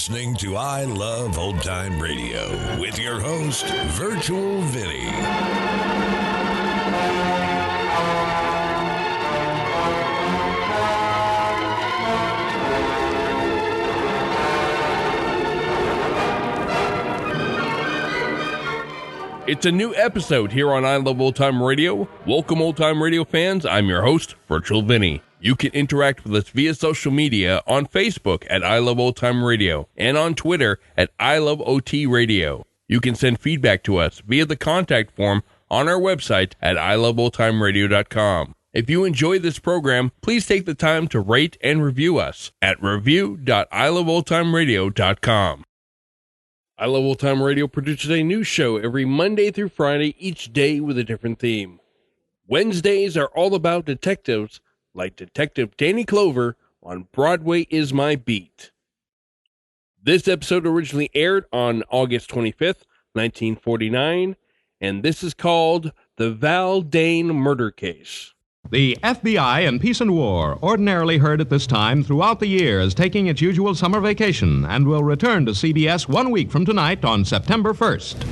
listening to I Love Old Time Radio with your host, Virtual Vinny. It's a new episode here on I Love Old Time Radio. Welcome, Old Time Radio fans. I'm your host, Virtual Vinny. You can interact with us via social media on Facebook at I Love Old Time Radio and on Twitter at I Love OT Radio. You can send feedback to us via the contact form on our website at iloveoldtimeradio.com. If you enjoy this program, please take the time to rate and review us at review.iloveoldtimeradio.com. I Love Old Time Radio produces a new show every Monday through Friday, each day with a different theme. Wednesdays are all about detectives, like Detective Danny Clover on Broadway Is My Beat. This episode originally aired on August 25th, 1949, and this is called The Val Dane Murder Case. The FBI in Peace and War, ordinarily heard at this time throughout the year, is taking its usual summer vacation and will return to CBS 1 week from tonight on September 1st.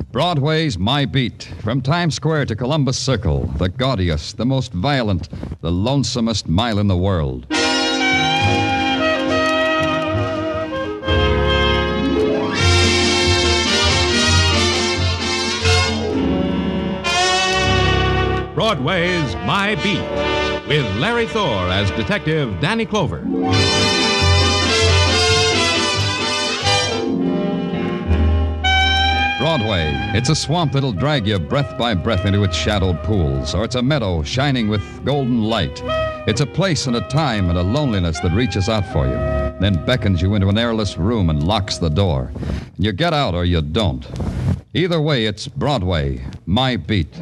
Broadway's My Beat. From Times Square to Columbus Circle, the gaudiest, the most violent, the lonesomest mile in the world. Broadway's My Beat, with Larry Thor as Detective Danny Clover. Broadway. It's a swamp that'll drag you breath by breath into its shadowed pools, or it's a meadow shining with golden light. It's a place and a time and a loneliness that reaches out for you, then beckons you into an airless room and locks the door. You get out or you don't. Either way, it's Broadway, My Beat.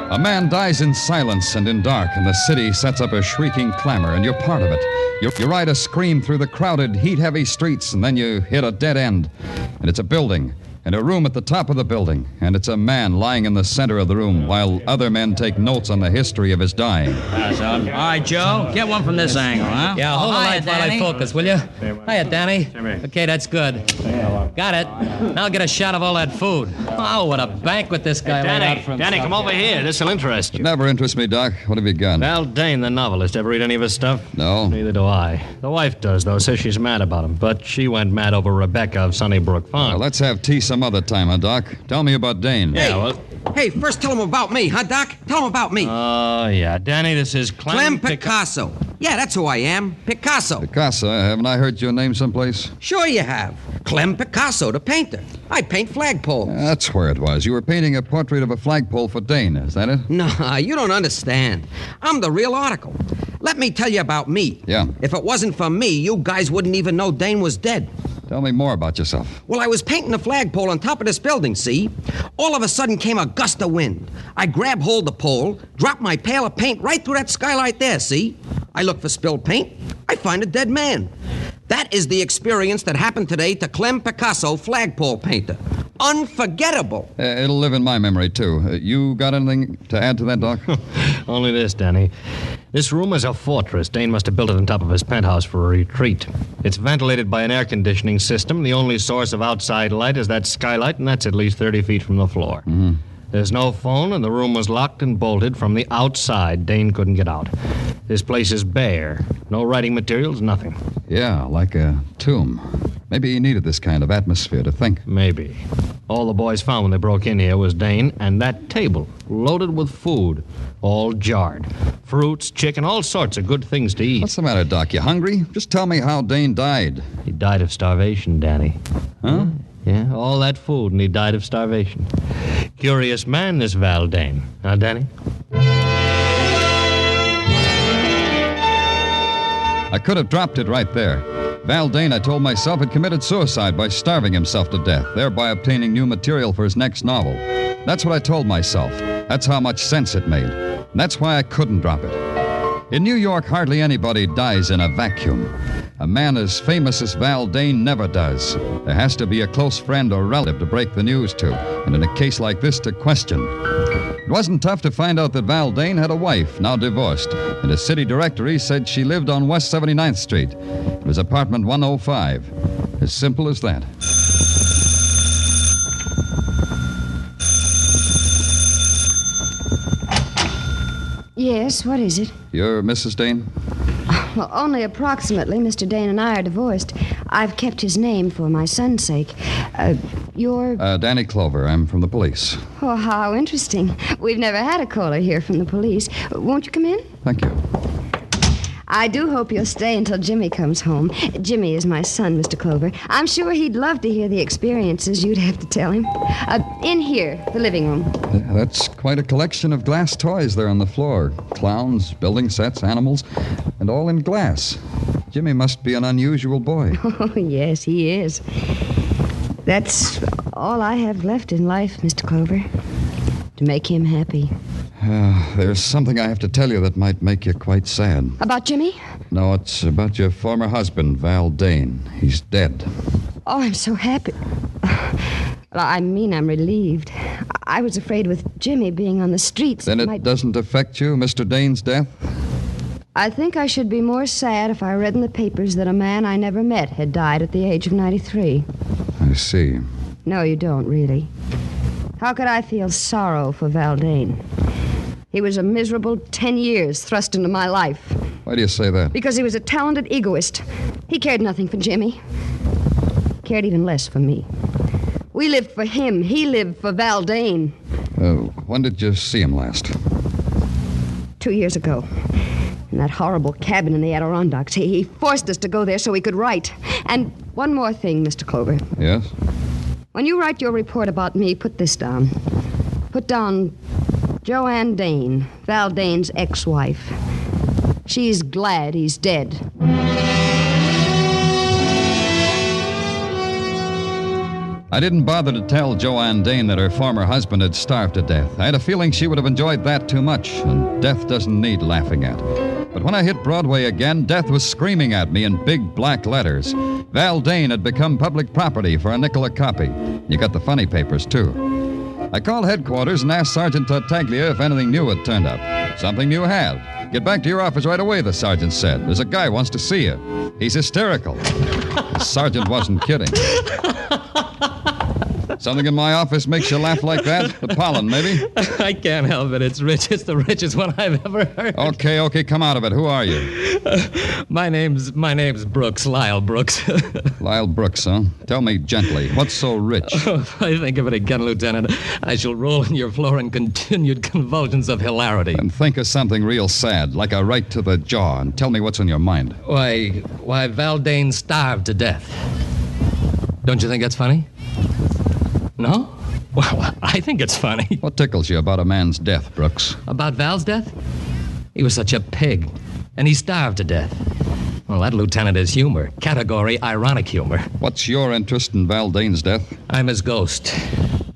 A man dies in silence and in dark, and the city sets up a shrieking clamor, and you're part of it. You ride a scream through the crowded, heat-heavy streets, and then you hit a dead end. And it's a building, and a room at the top of the building, and it's a man lying in the center of the room while other men take notes on the history of his dying. All right, Joe, get one from this angle, huh? Yeah, hold the light while I focus, will you? Hiya, Danny. Okay, that's good. Got it. Now get a shot of all that food. Oh, what a banquet this guy laid out for himself. Danny, come over here. This'll interest you. Never interests me, Doc. What have you got? Val Dane, the novelist. Ever read any of his stuff? No. Neither do I. The wife does, though. Says she's mad about him. But she went mad over Rebecca of Sunnybrook Farm. Well, let's have tea some other time, huh, Doc? Tell me about Dane. Yeah, well... Hey, first tell him about me, huh, Doc? Tell him about me. Oh, yeah. Danny, this is Clem Picasso. Yeah, that's who I am. Picasso. Picasso? Haven't I heard your name someplace? Sure you have. Clem Picasso, the painter. I paint flagpoles. That's where it was. You were painting a portrait of a flagpole for Dane, is that it? Nah, you don't understand. I'm the real article. Let me tell you about me. Yeah. If it wasn't for me, you guys wouldn't even know Dane was dead. Tell me more about yourself. Well, I was painting a flagpole on top of this building, see? All of a sudden came a gust of wind. I grabbed hold of the pole, dropped my pail of paint right through that skylight there, see? I look for spilled paint. I find a dead man. That is the experience that happened today to Clem Picasso, flagpole painter. Unforgettable. It'll live in my memory, too. You got anything to add to that, Doc? Only this, Danny. This room is a fortress. Dane must have built it on top of his penthouse for a retreat. It's ventilated by an air conditioning system. The only source of outside light is that skylight, and that's at least 30 feet from the floor. Mm-hmm. There's no phone, and the room was locked and bolted from the outside. Dane couldn't get out. This place is bare. No writing materials, nothing. Yeah, like a tomb. Maybe he needed this kind of atmosphere to think. Maybe. All the boys found when they broke in here was Dane and that table, loaded with food, all jarred. Fruits, chicken, all sorts of good things to eat. What's the matter, Doc? You hungry? Just tell me how Dane died. He died of starvation, Danny. Huh? Yeah, all that food, and he died of starvation. Curious man, this Val Dane. Huh, Danny? I could have dropped it right there. Val Dane, I told myself, had committed suicide by starving himself to death, thereby obtaining new material for his next novel. That's what I told myself. That's how much sense it made. And that's why I couldn't drop it. In New York, hardly anybody dies in a vacuum. A man as famous as Val Dane never does. There has to be a close friend or relative to break the news to, and in a case like this, to question. It wasn't tough to find out that Val Dane had a wife, now divorced, and a city directory said she lived on West 79th Street. It was apartment 105. As simple as that. Yes, what is it? You're Mrs. Dane? Well, only approximately. Mr. Dane and I are divorced. I've kept his name for my son's sake. You're... Danny Clover. I'm from the police. Oh, how interesting. We've never had a caller here from the police. Won't you come in? Thank you. I do hope you'll stay until Jimmy comes home. Jimmy is my son, Mr. Clover. I'm sure he'd love to hear the experiences you'd have to tell him. In here, the living room. That's quite a collection of glass toys there on the floor. Clowns, building sets, animals, and all in glass. Jimmy must be an unusual boy. Oh, yes, he is. That's all I have left in life, Mr. Clover. To make him happy. There's something I have to tell you that might make you quite sad. About Jimmy? No, it's about your former husband, Val Dane. He's dead. Oh, I'm so happy. Well, I mean, I'm relieved. I was afraid with Jimmy being on the streets... Then it doesn't affect you, Mr. Dane's death? I think I should be more sad if I read in the papers that a man I never met had died at the age of 93. I see. No, you don't, really. How could I feel sorrow for Val Dane? He was a miserable 10 years thrust into my life. Why do you say that? Because he was a talented egoist. He cared nothing for Jimmy. Cared even less for me. We lived for him. He lived for Val Dane. When did you see him last? 2 years ago. In that horrible cabin in the Adirondacks. He forced us to go there so he could write. And one more thing, Mr. Clover. Yes? When you write your report about me, put this down. Put down Joanne Dane, Val Dane's ex-wife. She's glad he's dead. I didn't bother to tell Joanne Dane that her former husband had starved to death. I had a feeling she would have enjoyed that too much, and death doesn't need laughing at. But when I hit Broadway again, death was screaming at me in big black letters. Val Dane had become public property for a nickel a copy. You got the funny papers, too. I called headquarters and asked Sergeant Tartaglia if anything new had turned up. Something new had. Get back to your office right away, the sergeant said. There's a guy wants to see you. He's hysterical. The sergeant wasn't kidding. Something in my office makes you laugh like that? The pollen, maybe? I can't help it. It's rich. It's the richest one I've ever heard. Okay, come out of it. Who are you? My name's Brooks, Lyle Brooks. Lyle Brooks, huh? Tell me gently, what's so rich? Oh, if I think of it again, Lieutenant, I shall roll on your floor in continued convulsions of hilarity. And think of something real sad, like a right to the jaw, and tell me what's on your mind. Why, Val Dane starved to death. Don't you think that's funny? No? Well, I think it's funny. What tickles you about a man's death, Brooks? About Val's death? He was such a pig, and he starved to death. Well, that, Lieutenant, is humor. Category ironic humor. What's your interest in Val Dane's death? I'm his ghost.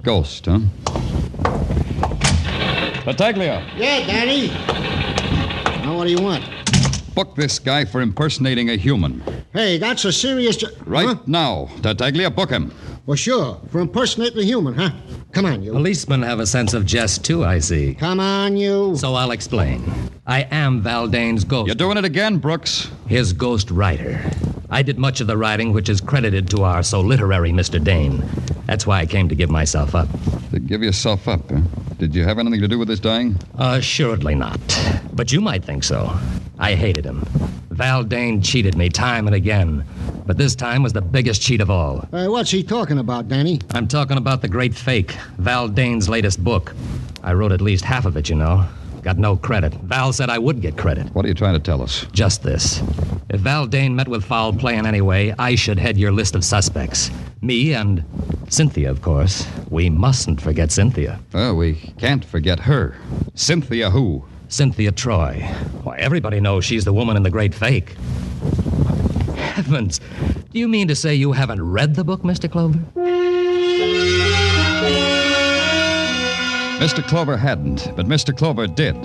Ghost, huh? Tartaglia. Yeah, Danny. Now, what do you want? Book this guy for impersonating a human. Hey, that's a serious... Right now. Tartaglia, book him. Well, sure. For impersonating a human, huh? Come on, you. Policemen have a sense of jest, too, I see. Come on, you. So I'll explain. I am Val Dane's ghost. You're doing it again, Brooks. His ghost writer. I did much of the writing which is credited to our so literary Mr. Dane. That's why I came to give myself up. To give yourself up, huh? Did you have anything to do with his dying? Assuredly not. But you might think so. I hated him. Val Dane cheated me time and again. But this time was the biggest cheat of all. What's he talking about, Danny? I'm talking about The Great Fake, Val Dane's latest book. I wrote at least half of it, you know. Got no credit. Val said I would get credit. What are you trying to tell us? Just this. If Val Dane met with foul play in any way, I should head your list of suspects. Me and Cynthia, of course. We mustn't forget Cynthia. Oh, we can't forget her. Cynthia who? Cynthia Troy. Why, everybody knows she's the woman in The Great Fake. Heavens. Do you mean to say you haven't read the book, Mr. Clover? Mr. Clover hadn't, but Mr. Clover did.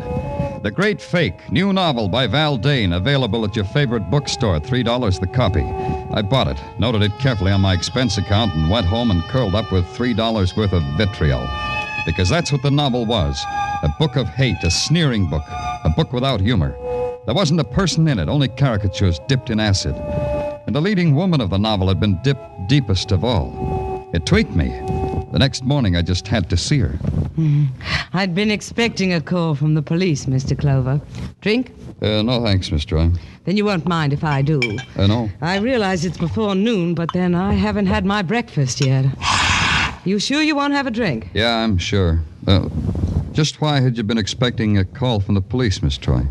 The Great Fake, new novel by Val Dane, available at your favorite bookstore, $3 the copy. I bought it, noted it carefully on my expense account, and went home and curled up with $3 worth of vitriol. Because that's what the novel was. A book of hate, a sneering book, a book without humor. There wasn't a person in it, only caricatures dipped in acid. And the leading woman of the novel had been dipped deepest of all. It tweaked me. The next morning, I just had to see her. I'd been expecting a call from the police, Mr. Clover. Drink? No, thanks, Miss Troy. Then you won't mind if I do. No. I realize it's before noon, but then I haven't had my breakfast yet. You sure you won't have a drink? Yeah, I'm sure. Just why had you been expecting a call from the police, Miss Troy?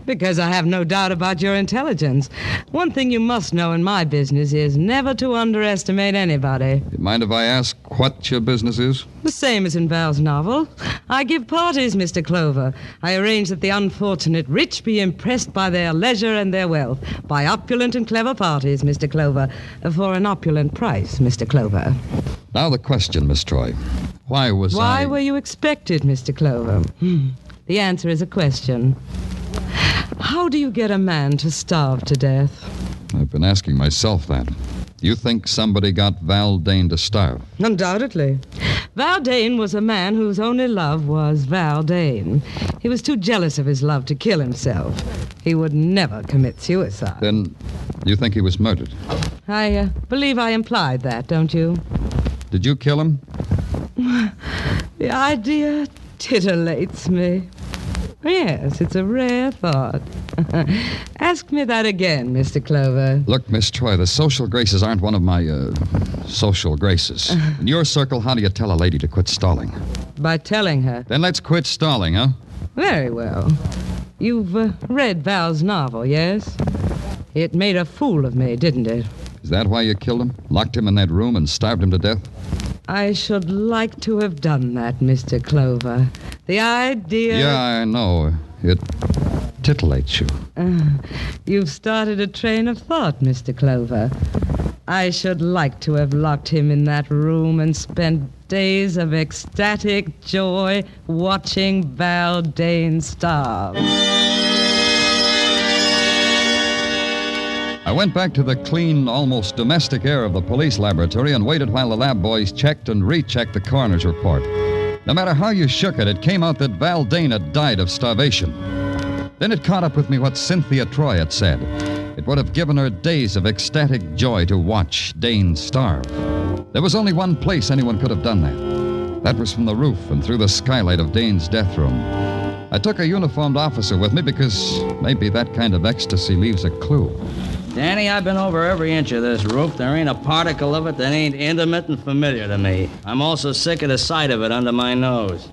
Because I have no doubt about your intelligence. One thing you must know in my business is never to underestimate anybody. You mind if I ask what your business is? The same as in Val's novel. I give parties, Mr. Clover. I arrange that the unfortunate rich be impressed by their leisure and their wealth. By opulent and clever parties, Mr. Clover. For an opulent price, Mr. Clover. Now the question, Miss Troy. Why were you expected, Mr. Clover? The answer is a question. How do you get a man to starve to death? I've been asking myself that. You think somebody got Val Dane to starve? Undoubtedly. Val Dane was a man whose only love was Val Dane. He was too jealous of his love to kill himself. He would never commit suicide. Then you think he was murdered? I believe I implied that, don't you? Did you kill him? The idea titillates me. Yes, it's a rare thought. Ask me that again, Mr. Clover. Look, Miss Troy, the social graces aren't one of my, social graces. In your circle, how do you tell a lady to quit stalling? By telling her. Then let's quit stalling, huh? Very well. You've read Val's novel, yes? It made a fool of me, didn't it? Is that why you killed him? Locked him in that room and starved him to death? I should like to have done that, Mr. Clover. The idea... Yeah, I know. It titillates you. You've started a train of thought, Mr. Clover. I should like to have locked him in that room and spent days of ecstatic joy watching Val Dane starve. I went back to the clean, almost domestic air of the police laboratory and waited while the lab boys checked and rechecked the coroner's report. No matter how you shook it, it came out that Val Dane had died of starvation. Then it caught up with me what Cynthia Troy had said. It would have given her days of ecstatic joy to watch Dane starve. There was only one place anyone could have done that. That was from the roof and through the skylight of Dane's death room. I took a uniformed officer with me because maybe that kind of ecstasy leaves a clue. Danny, I've been over every inch of this roof. There ain't a particle of it that ain't intimate and familiar to me. I'm also sick of the sight of it under my nose.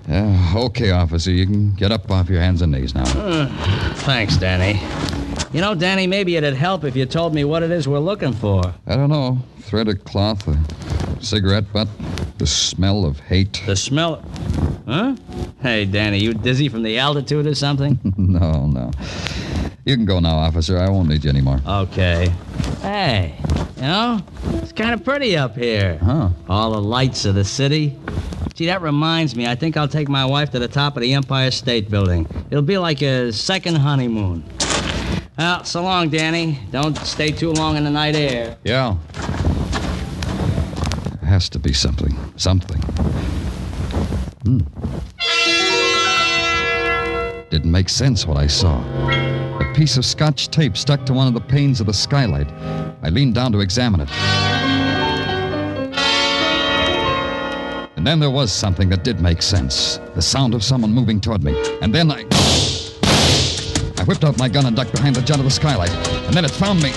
Okay, officer. You can get up off your hands and knees now. Thanks, Danny. You know, Danny, maybe it'd help if you told me what it is we're looking for. I don't know. Thread of cloth, a cigarette butt, the smell of hate. The smell... Huh? Hey, Danny, you dizzy from the altitude or something? No. You can go now, officer. I won't need you anymore. Okay. Hey, you know, it's kind of pretty up here. Huh? All the lights of the city. Gee, that reminds me. I think I'll take my wife to the top of the Empire State Building. It'll be like a second honeymoon. Well, so long, Danny. Don't stay too long in the night air. Yeah. There has to be something. Didn't make sense what I saw. A piece of Scotch tape stuck to one of the panes of the skylight. I leaned down to examine it. And then there was something that did make sense. The sound of someone moving toward me. And then I whipped out my gun and ducked behind the jut of the skylight. And then it found me.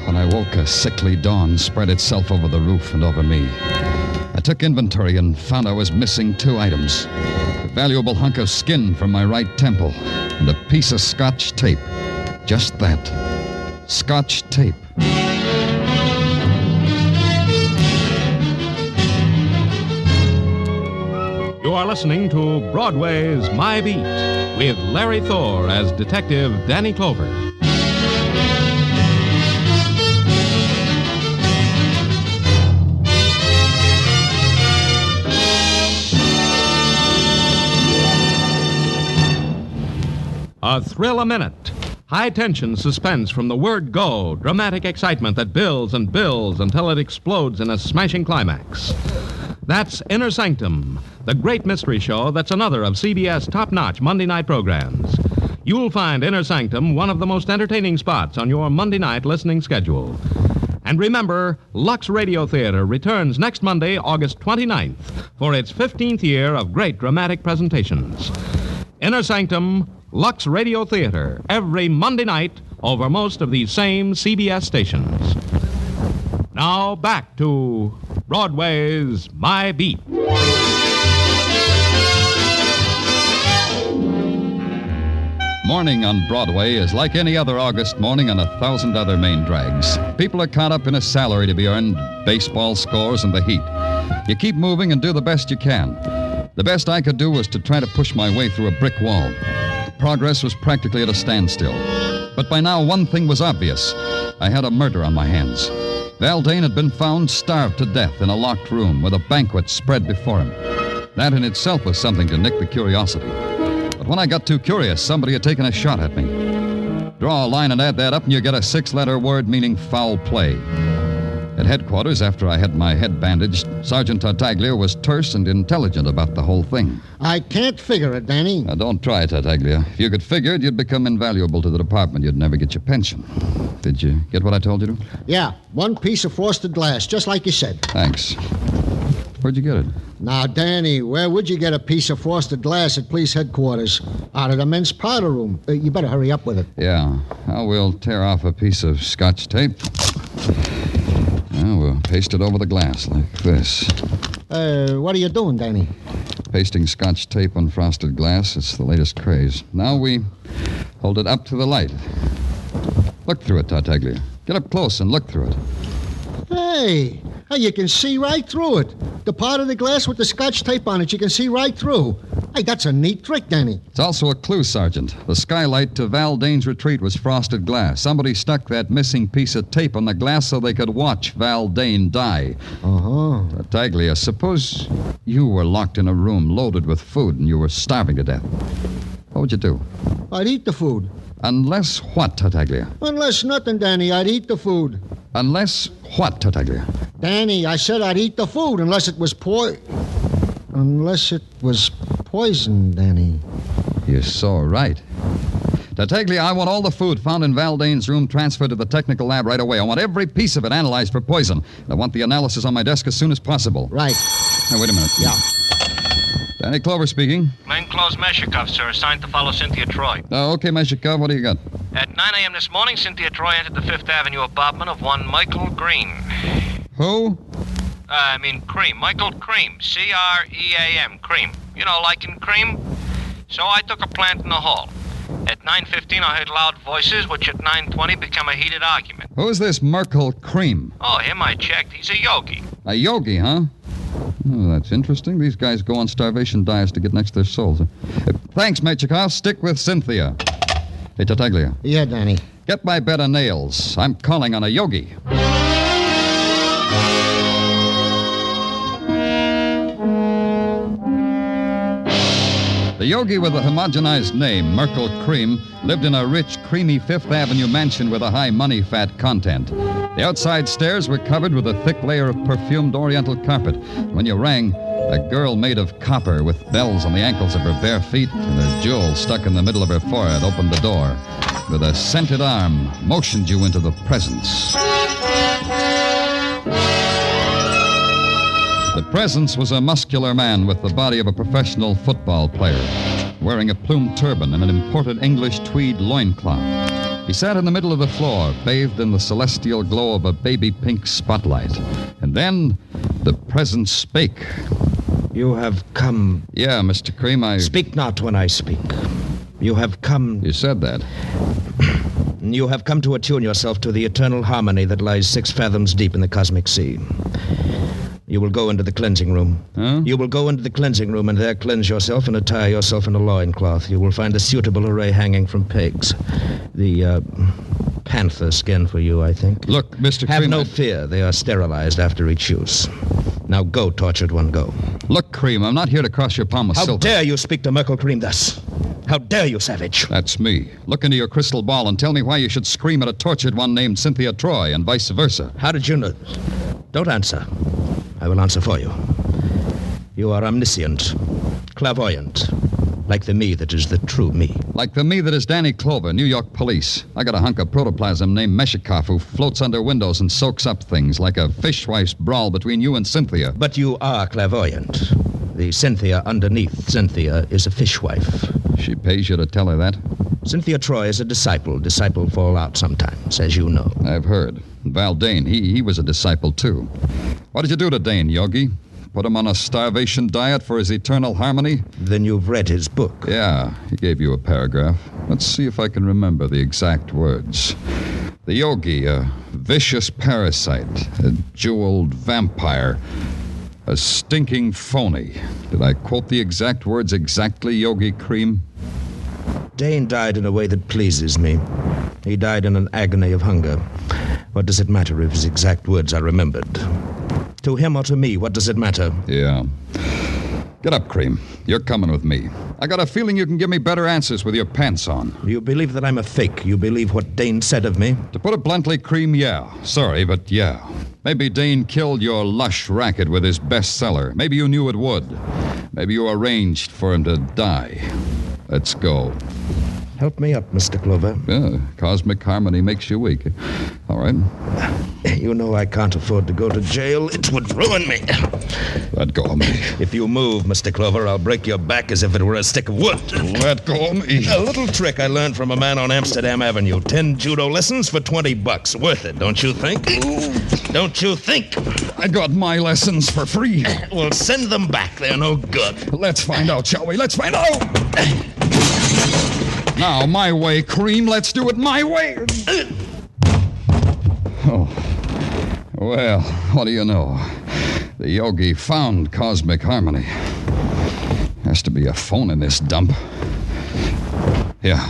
When I woke, a sickly dawn spread itself over the roof and over me. I took inventory and found I was missing 2 items. A valuable hunk of skin from my right temple and a piece of Scotch tape. Just that. Scotch tape. You are listening to Broadway's My Beat with Larry Thor as Detective Danny Clover. A thrill a minute. High-tension suspense from the word go. Dramatic excitement that builds and builds until it explodes in a smashing climax. That's Inner Sanctum, the great mystery show that's another of CBS top-notch Monday night programs. You'll find Inner Sanctum one of the most entertaining spots on your Monday night listening schedule. And remember, Lux Radio Theater returns next Monday, August 29th, for its 15th year of great dramatic presentations. Inner Sanctum, Lux Radio Theater, every Monday night over most of these same CBS stations. Now back to Broadway's My Beat. Morning on Broadway is like any other August morning on 1,000 other main drags. People are caught up in a salary to be earned, baseball scores, and the heat. You keep moving and do the best you can. The best I could do was to try to push my way through a brick wall. Progress was practically at a standstill. But by now, one thing was obvious. I had a murder on my hands. Val Dane had been found starved to death in a locked room with a banquet spread before him. That in itself was something to nick the curiosity. But when I got too curious, somebody had taken a shot at me. Draw a line and add that up, and you get a 6-letter word meaning foul play. At headquarters, after I had my head bandaged, Sergeant Tartaglia was terse and intelligent about the whole thing. I can't figure it, Danny. Now, don't try, Tartaglia. If you could figure it, you'd become invaluable to the department. You'd never get your pension. Did you get what I told you to? Yeah, one piece of frosted glass, just like you said. Thanks. Where'd you get it? Now, Danny, where would you get a piece of frosted glass at police headquarters? Out of the men's powder room. You better hurry up with it. Yeah. Now, we'll tear off a piece of Scotch tape. Now, we'll paste it over the glass like this. What are you doing, Danny? Pasting Scotch tape on frosted glass. It's the latest craze. Now we hold it up to the light. Look through it, Tartaglia. Get up close and look through it. Hey, you can see right through it. The part of the glass with the Scotch tape on it, you can see right through. Hey, that's a neat trick, Danny. It's also a clue, Sergeant. The skylight to Val Dane's retreat was frosted glass. Somebody stuck that missing piece of tape on the glass so they could watch Val Dane die. Uh-huh. Tartaglia, suppose you were locked in a room loaded with food and you were starving to death. What would you do? I'd eat the food. Unless what, Tartaglia? Unless nothing, Danny. I'd eat the food. Unless what, Tartaglia? Danny, I said I'd eat the food unless it was Unless it was poison, Danny. You're so right. Tartaglia, I want all the food found in Val Dane's room transferred to the technical lab right away. I want every piece of it analyzed for poison. I want the analysis on my desk as soon as possible. Right. Now, wait a minute. Yeah. Danny Clover speaking. Plainclothes Meshikov, sir, assigned to follow Cynthia Troy. Oh, okay, Meshikov, what do you got? At 9 a.m. this morning, Cynthia Troy entered the Fifth Avenue apartment of one Michael Green. Who? Cream. Michael Cream. C-R-E-A-M. Cream. You know, like in cream? So I took a plant in the hall. At 9:15, I heard loud voices, which at 9:20 become a heated argument. Who's this Merkel Cream? Oh, him I checked. He's a yogi. A yogi, huh? Oh, that's interesting. These guys go on starvation diets to get next to their souls. Thanks, Mechikov. Stick with Cynthia. Hey, Tartaglia. Yeah, Danny. Get my bed of nails. I'm calling on a yogi. The yogi with the homogenized name, Merkel Cream, lived in a rich, creamy Fifth Avenue mansion with a high money-fat content. The outside stairs were covered with a thick layer of perfumed oriental carpet. When you rang, a girl made of copper with bells on the ankles of her bare feet and a jewel stuck in the middle of her forehead opened the door. With a scented arm, motioned you into the presence. The presence was a muscular man with the body of a professional football player, wearing a plumed turban and an imported English tweed loincloth. He sat in the middle of the floor, bathed in the celestial glow of a baby pink spotlight. And then the presence spake. You have come... Yeah, Mr. Cream, Speak not when I speak. You have come... You said that. You have come to attune yourself to the eternal harmony that lies 6 fathoms deep in the cosmic sea. You will go into the cleansing room. Huh? You will go into the cleansing room and there cleanse yourself and attire yourself in a loincloth. You will find a suitable array hanging from pegs. The panther skin for you, I think. Look, Mr. Have Cream... no fear. They are sterilized after each use. Now go, tortured one, go. Look, Cream, I'm not here to cross your palm with How silver. dare you speak to Merkel Cream thus? How dare you, savage? That's me. Look into your crystal ball and tell me why you should scream at a tortured one named Cynthia Troy and vice versa. How did you know? Don't answer. I will answer for you. You are omniscient, clairvoyant, like the me that is the true me. Like the me that is Danny Clover, New York police. I got a hunk of protoplasm named Meshikoff who floats under windows and soaks up things like a fishwife's brawl between you and Cynthia. But you are clairvoyant. The Cynthia underneath Cynthia is a fishwife. She pays you to tell her that? Cynthia Troy is a disciple. Disciple fall out sometimes, as you know. I've heard. Val Dane, he was a disciple, too. What did you do to Dane, Yogi? Put him on a starvation diet for his eternal harmony? Then you've read his book. Yeah, he gave you a paragraph. Let's see if I can remember the exact words. The Yogi, a vicious parasite, a jeweled vampire, a stinking phony. Did I quote the exact words exactly, Yogi Cream? Dane died in a way that pleases me. He died in an agony of hunger. What does it matter if his exact words are remembered? To him or to me, what does it matter? Yeah. Get up, Cream. You're coming with me. I got a feeling you can give me better answers with your pants on. You believe that I'm a fake? You believe what Dane said of me? To put it bluntly, Cream, yeah. Sorry, but yeah. Maybe Dane killed your lush racket with his bestseller. Maybe you knew it would. Maybe you arranged for him to die. Let's go. Help me up, Mr. Clover. Yeah, cosmic harmony makes you weak. All right. You know I can't afford to go to jail. It would ruin me. Let go of me. If you move, Mr. Clover, I'll break your back as if it were a stick of wood. Let go of me. A little trick I learned from a man on Amsterdam Avenue. 10 judo lessons for $20. Worth it, don't you think? Don't you think? I got my lessons for free. Well, send them back. They're no good. Let's find out, shall we? Let's find out. Now, my way, Cream. Let's do it my way. Oh. Well, what do you know? The Yogi found cosmic harmony. Has to be a phone in this dump. Yeah.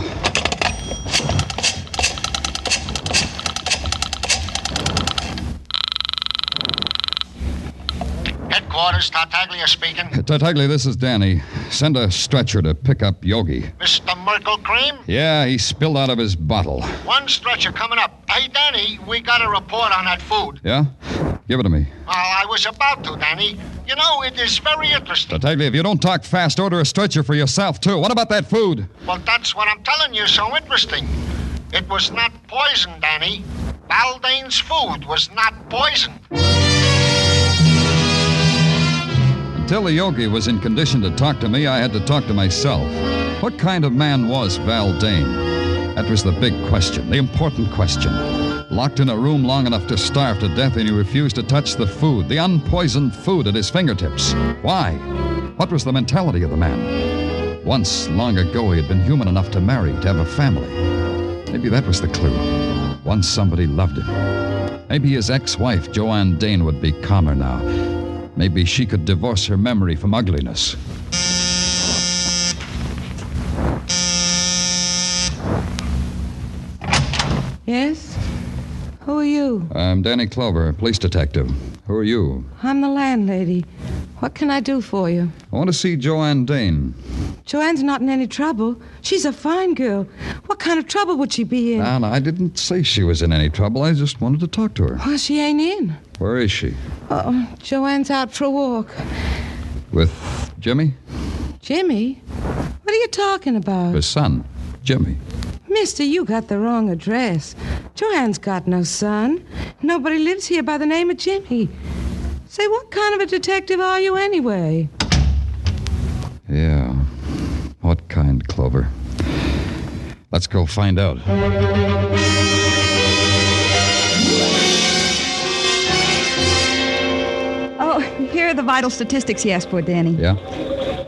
Headquarters, Tartaglia speaking. Tartaglia, this is Danny. Send a stretcher to pick up Yogi. Mr. Merkel Cream? Yeah, he spilled out of his bottle. One stretcher coming up. Hey, Danny, we got a report on that food. Yeah? Give it to me. Well, I was about to, Danny. You know, it is very interesting. Tartaglia, if you don't talk fast, order a stretcher for yourself, too. What about that food? Well, that's what I'm telling you, so interesting. It was not poison, Danny. Val Dane's food was not poisoned. Until the Yogi was in condition to talk to me, I had to talk to myself. What kind of man was Val Dane? That was the big question, the important question. Locked in a room long enough to starve to death, and he refused to touch the food, the unpoisoned food at his fingertips. Why? What was the mentality of the man? Once, long ago, he had been human enough to marry, to have a family. Maybe that was the clue. Once somebody loved him. Maybe his ex-wife, Joanne Dane, would be calmer now. Maybe she could divorce her memory from ugliness. Yes? Who are you? I'm Danny Clover, police detective. Who are you? I'm the landlady. What can I do for you? I want to see Joanne Dane. Joanne's not in any trouble. She's a fine girl. What kind of trouble would she be in? No, I didn't say she was in any trouble. I just wanted to talk to her. Well, she ain't in. Where is she? Oh, Joanne's out for a walk. With Jimmy? Jimmy? What are you talking about? His son, Jimmy. Mister, you got the wrong address. Joanne's got no son. Nobody lives here by the name of Jimmy. Say, what kind of a detective are you anyway? Yeah. What kind, Clover? Let's go find out. Oh, here are the vital statistics he asked for, Danny. Yeah?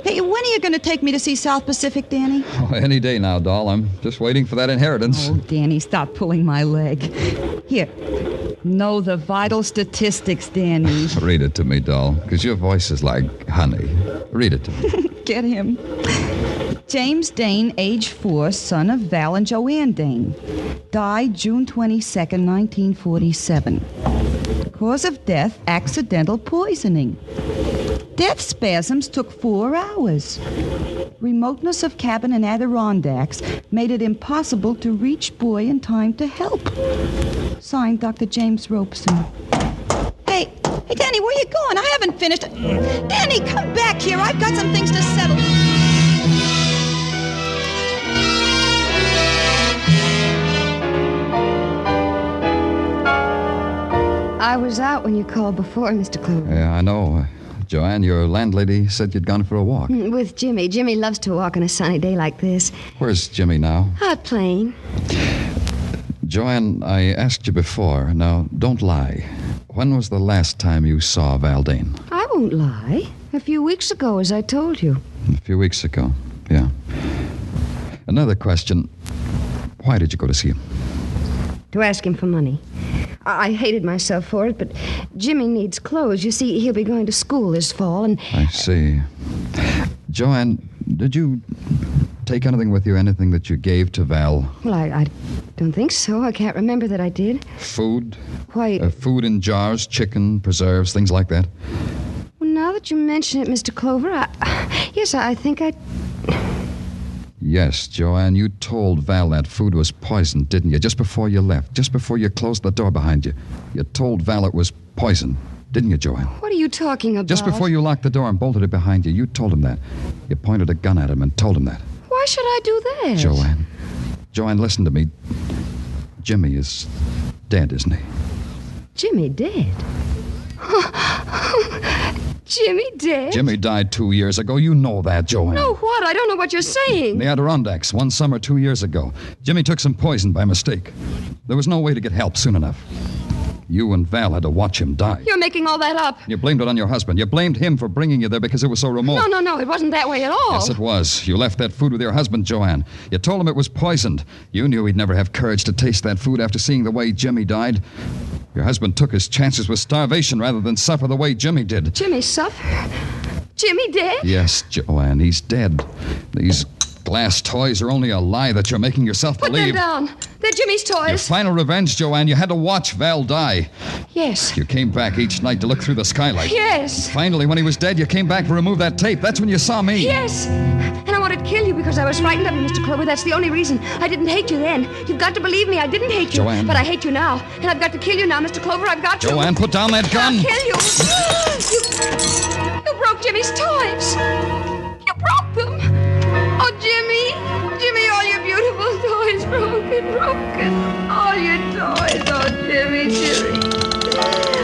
Hey, when are you going to take me to see South Pacific, Danny? Oh, any day now, doll. I'm just waiting for that inheritance. Oh, Danny, stop pulling my leg. Here. Know the vital statistics, Danny. Read it to me, doll, because your voice is like honey. Read it to me. Get him. James Dane, age 4, son of Val and Joanne Dane. Died June 22nd, 1947. Cause of death, accidental poisoning. Death spasms took 4 hours. Remoteness of cabin in Adirondacks made it impossible to reach boy in time to help. Signed, Dr. James Robeson. Hey, Danny, where you going? I haven't finished. Danny, come back here. I've got some things to settle. I was out when you called before, Mr. Clover. Yeah, I know. Joanne, your landlady said you'd gone for a walk. With Jimmy. Jimmy loves to walk on a sunny day like this. Where's Jimmy now? Out playing. Joanne, I asked you before. Now, don't lie. When was the last time you saw Val Dane? I won't lie. A few weeks ago, as I told you. A few weeks ago, yeah. Another question. Why did you go to see him? To ask him for money. I hated myself for it, but Jimmy needs clothes. You see, he'll be going to school this fall, and... I see. Joanne, did you take anything with you, anything that you gave to Val? Well, I don't think so. I can't remember that I did. Food? Why... food in jars, chicken, preserves, things like that? Well, now that you mention it, Mr. Clover, I think I... Yes, Joanne, you told Val that food was poisoned, didn't you? Just before you left, just before you closed the door behind you. You told Val it was poison, didn't you, Joanne? What are you talking about? Just before you locked the door and bolted it behind you, you told him that. You pointed a gun at him and told him that. Why should I do that? Joanne, listen to me. Jimmy is dead, isn't he? Jimmy dead? Jimmy dead? Jimmy died 2 years ago. You know that, Joanne. No, what? I don't know what you're saying. In the Adirondacks, one summer 2 years ago. Jimmy took some poison by mistake. There was no way to get help soon enough. You and Val had to watch him die. You're making all that up. You blamed it on your husband. You blamed him for bringing you there because it was so remote. No, it wasn't that way at all. Yes, it was. You left that food with your husband, Joanne. You told him it was poisoned. You knew he'd never have courage to taste that food after seeing the way Jimmy died. Your husband took his chances with starvation rather than suffer the way Jimmy did. Jimmy suffer? Jimmy dead? Yes, Joanne, he's dead. These glass toys are only a lie that you're making yourself believe. Put them down. They're Jimmy's toys. Your final revenge, Joanne. You had to watch Val die. Yes. You came back each night to look through the skylight. Yes. Finally, when he was dead, you came back to remove that tape. That's when you saw me. Yes. And I wanted to kill you because I was frightened of you, Mr. Clover. That's the only reason. I didn't hate you then. You've got to believe me. I didn't hate you. Joanne. But I hate you now. And I've got to kill you now, Mr. Clover. I've got to. Joanne, put down that gun. I'll kill you. You broke Jimmy's toys. You broke them. Oh, Jimmy. Jimmy, all your beautiful toys broken. All your toys. Oh, Jimmy.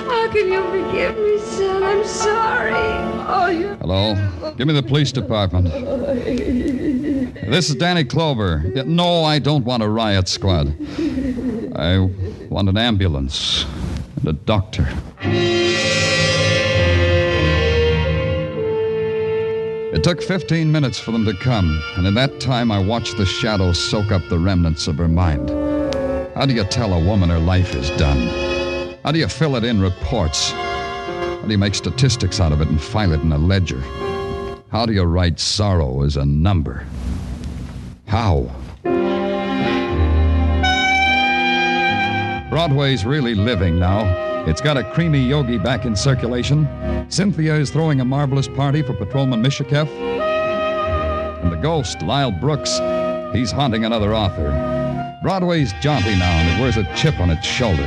How can you forgive me, son? I'm sorry. Oh, you. Hello? Give me the police department. This is Danny Clover. No, I don't want a riot squad. I want an ambulance and a doctor. It took 15 minutes for them to come, and in that time I watched the shadow soak up the remnants of her mind. How do you tell a woman her life is done? How do you fill it in reports? How do you make statistics out of it and file it in a ledger? How do you write sorrow as a number? How? Broadway's really living now. It's got a creamy yogi back in circulation. Cynthia is throwing a marvelous party for Patrolman Mishikev. And the ghost, Lyle Brooks, he's haunting another author. Broadway's jaunty now, and it wears a chip on its shoulder.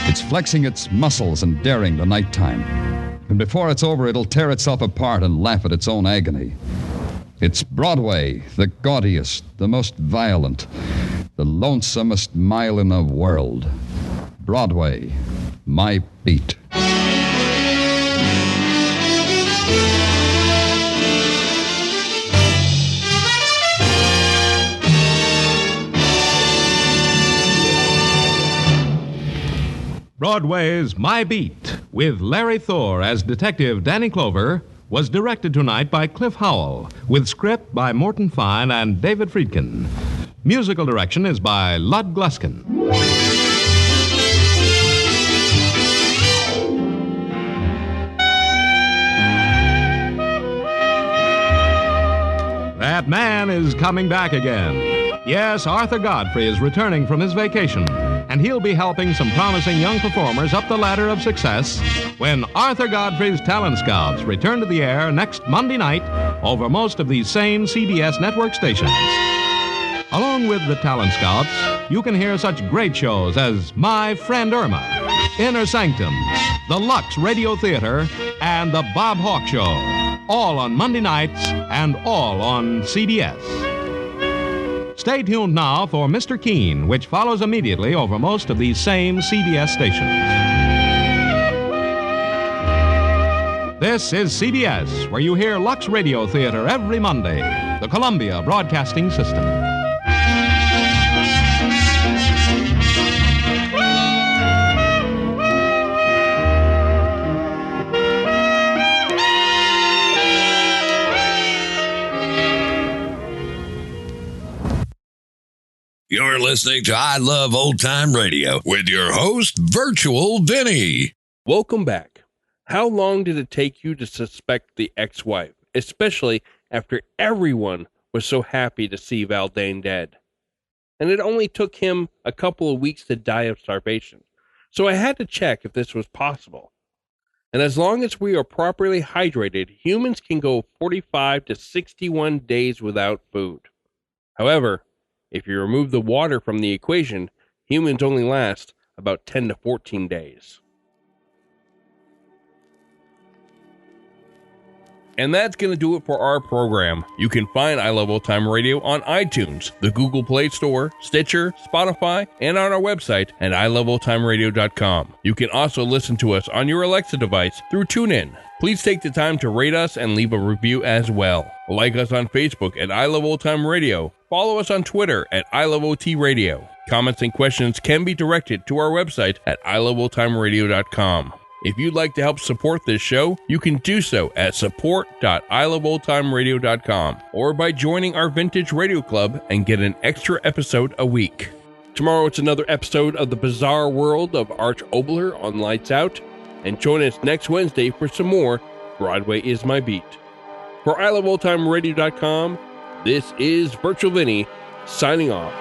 It's flexing its muscles and daring the nighttime. And before it's over, it'll tear itself apart and laugh at its own agony. It's Broadway, the gaudiest, the most violent, the lonesomest mile in the world. Broadway, my beat. Broadway's My Beat, with Larry Thor as Detective Danny Clover, was directed tonight by Cliff Howell, with script by Morton Fine and David Friedkin. Musical direction is by Lud Gluskin. That man is coming back again. Yes, Arthur Godfrey is returning from his vacation. and he'll be helping some promising young performers up the ladder of success when Arthur Godfrey's Talent Scouts return to the air next Monday night over most of these same CBS network stations. Along with the Talent Scouts, you can hear such great shows as My Friend Irma, Inner Sanctum, The Lux Radio Theater, and The Bob Hawke Show, all on Monday nights and all on CBS. Stay tuned now for Mr. Keen, which follows immediately over most of these same CBS stations. This is CBS, where you hear Lux Radio Theater every Monday, the Columbia Broadcasting System. You're listening to I Love Old Time Radio with your host, Virtual Vinny. Welcome back. How long did it take you to suspect the ex-wife, especially after everyone was so happy to see Val Dane dead? And it only took him a couple of weeks to die of starvation, so I had to check if this was possible. And as long as we are properly hydrated, humans can go 45 to 61 days without food. However, if you remove the water from the equation, humans only last about 10 to 14 days. And that's going to do it for our program. You can find I Love Old Time Radio on iTunes, the Google Play Store, Stitcher, Spotify, and on our website at iloveoldtimeradio.com. You can also listen to us on your Alexa device through TuneIn. Please take the time to rate us and leave a review as well. Like us on Facebook at I Love Old Time Radio. Follow us on Twitter at I Love OT Radio. Comments and questions can be directed to our website at iloveoldtimeradio.com. If you'd like to help support this show, you can do so at support.iloveoldtimeradio.com or by joining our Vintage Radio Club and get an extra episode a week. Tomorrow it's another episode of The Bizarre World of Arch Obler on Lights Out, and join us next Wednesday for some more Broadway is My Beat. For iloveoldtimeradio.com, this is Virtual Vinny signing off.